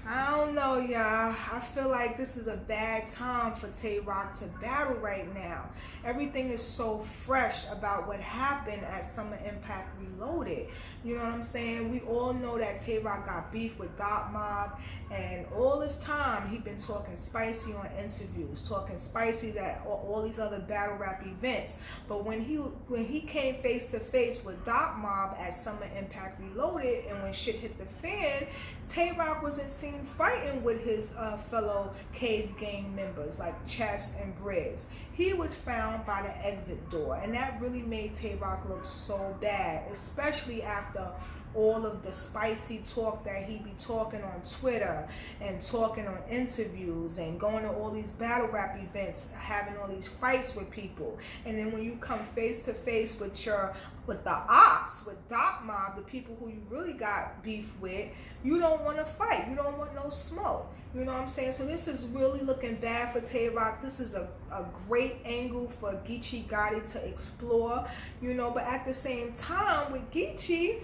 I don't know, y'all. I feel like this is a bad time for TAYROC to battle right now. Everything is so fresh about what happened at Summer Impact Reloaded. You know what I'm saying? We all know that TAYROC got beef with Dot Mob, and all this time he been talking spicy on interviews, talking spicy at all these other battle rap events. But when he came face to face with Dot Mob at Summer Impact Reloaded, and when shit hit the fan, TAYROC wasn't seen fighting with his fellow Cave Gang members like Chess and Briz. He was found by the exit door, and that really made TAYROC look so bad, especially after all of the spicy talk that he be talking on Twitter and talking on interviews and going to all these battle rap events, having all these fights with people. And then when you come face to face with the ops, with Dot Mob, the people who you really got beef with, you don't want to fight. You don't want no smoke. You know what I'm saying? So this is really looking bad for TAYROC. This is a great angle for Geechee Gotti to explore, you know, but at the same time with Geechee,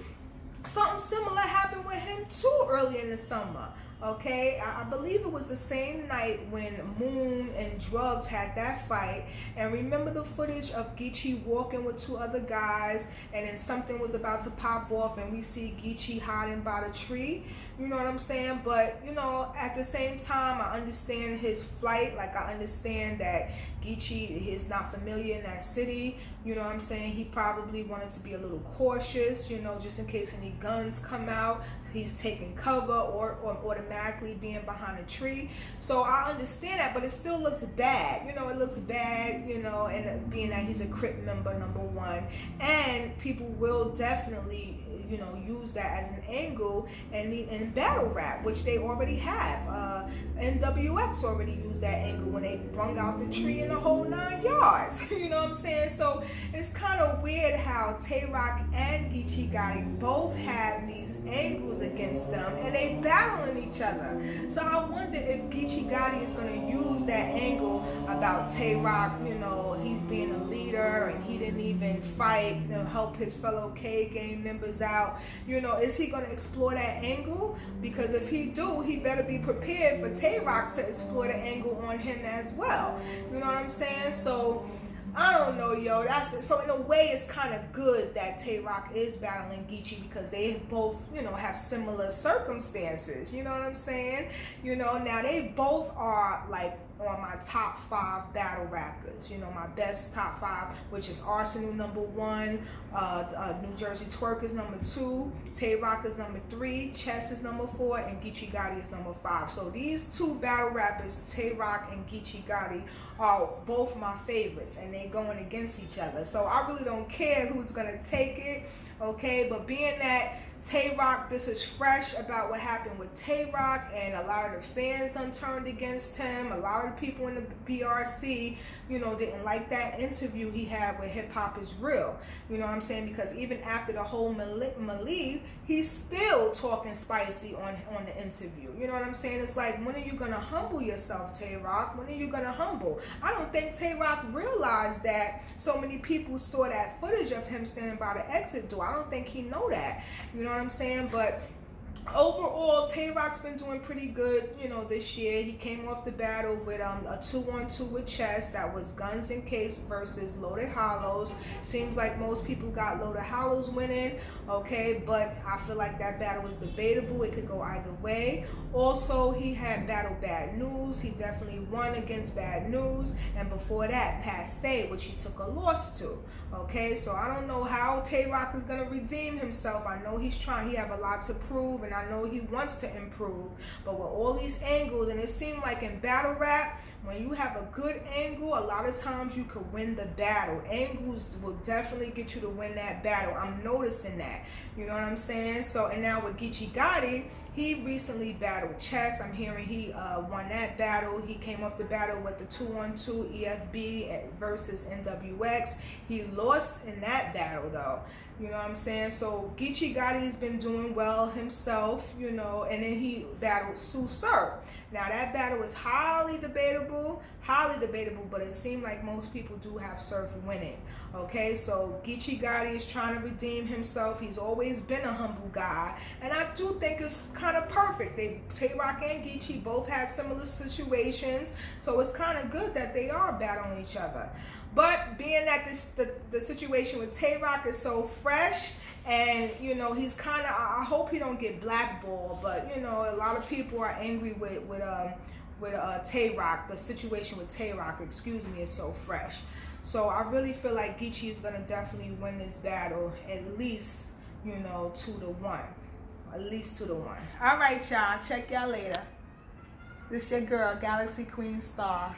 something similar happened with him too early in the summer. Okay, I believe it was the same night when Moon and Drugs had that fight. And remember the footage of Geechee walking with two other guys, and then something was about to pop off, and we see Geechee hiding by the tree. You know what I'm saying? But, you know, at the same time, I understand his flight. Like, I understand that Geechee is not familiar in that city. You know what I'm saying? He probably wanted to be a little cautious, you know, just in case any guns come out. He's taking cover or automatically being behind a tree. So I understand that, but it still looks bad. You know, it looks bad, you know, and being that he's a Crip member, number one. And people will definitely, you know, use that as an angle in battle rap, which they already have. NWX already used that angle when they brung out the tree in the whole 9 yards. You know what I'm saying? So it's kind of weird how TAYROC and Geechee Gotti both have these angles against them, and they battling each other. So I wonder if Geechee Gotti is going to use that angle about TAYROC, you know, he's being a leader and he didn't even fight, you know, help his fellow K gang members out. You know, is he going to explore that angle? Because if he do, he better be prepared for TAYROC to explore the angle on him as well. You know what I'm saying? So I don't know, yo. So in a way, it's kind of good that TAYROC is battling Geechee because they both, you know, have similar circumstances. You know what I'm saying? You know, now they both are like on my top 5 battle rappers. You know, my best top 5, which is Arsenal number 1, New Jersey Twerk is number 2, TAYROC is number 3, Chess is number 4, and Geechee Gotti is number 5. So these two battle rappers, TAYROC and Geechee Gotti, are both my favorites, and they going against each other. So I really don't care who's gonna take it, okay? But being that TAYROC, this is fresh about what happened with TAYROC, and a lot of the fans turned against him. A lot of the people in the BRC, you know, didn't like that interview he had with Hip Hop Is Real. You know what I'm saying? Because even after the whole Malik, he's still talking spicy on the interview. You know what I'm saying? It's like, when are you gonna humble yourself, TAYROC? When are you gonna humble? I don't think TAYROC realized that so many people saw that footage of him standing by the exit door. I don't think he know that. You know what I'm saying? But overall, TAYROC's been doing pretty good, you know, this year. He came off the battle with a 2-on-2 with Chess. That was Guns and Case versus Loaded Hollows. Seems like most people got Loaded Hollows winning, okay, but I feel like that battle was debatable. It could go either way. Also, he had battled Bad News. He definitely won against Bad News. And before that, Paste, which he took a loss to, okay? So I don't know how TAYROC is going to redeem himself. I know he's trying. He have a lot to prove, and I know he wants to improve, but with all these angles, and it seemed like in battle rap, when you have a good angle, a lot of times you could win the battle. Angles will definitely get you to win that battle. I'm noticing that. You know what I'm saying? So, and now with Geechee Gotti, he recently battled Chess. I'm hearing he won that battle. He came off the battle with the 2-on-2 EFB versus NWX. He lost in that battle though. You know what I'm saying? So Geechee Gotti's been doing well himself, you know, and then he battled Sue Surf. Now that battle is highly debatable, but it seemed like most people do have Surf winning. Okay, so Geechee Gotti is trying to redeem himself. He's always been a humble guy, and I do think it's kind of perfect. TAYROC and Geechee both had similar situations, so it's kind of good that they are battling each other. But being that the situation with TAYROC is so fresh, and you know he's kind of, I hope he don't get blackballed. But you know, a lot of people are angry with TAYROC. The situation with TAYROC, excuse me, is so fresh. So I really feel like Geechee is gonna definitely win this battle, at least, you know, 2-1, at least 2-1. All right, y'all. Check y'all later. This your girl, Galaxy Queen Star.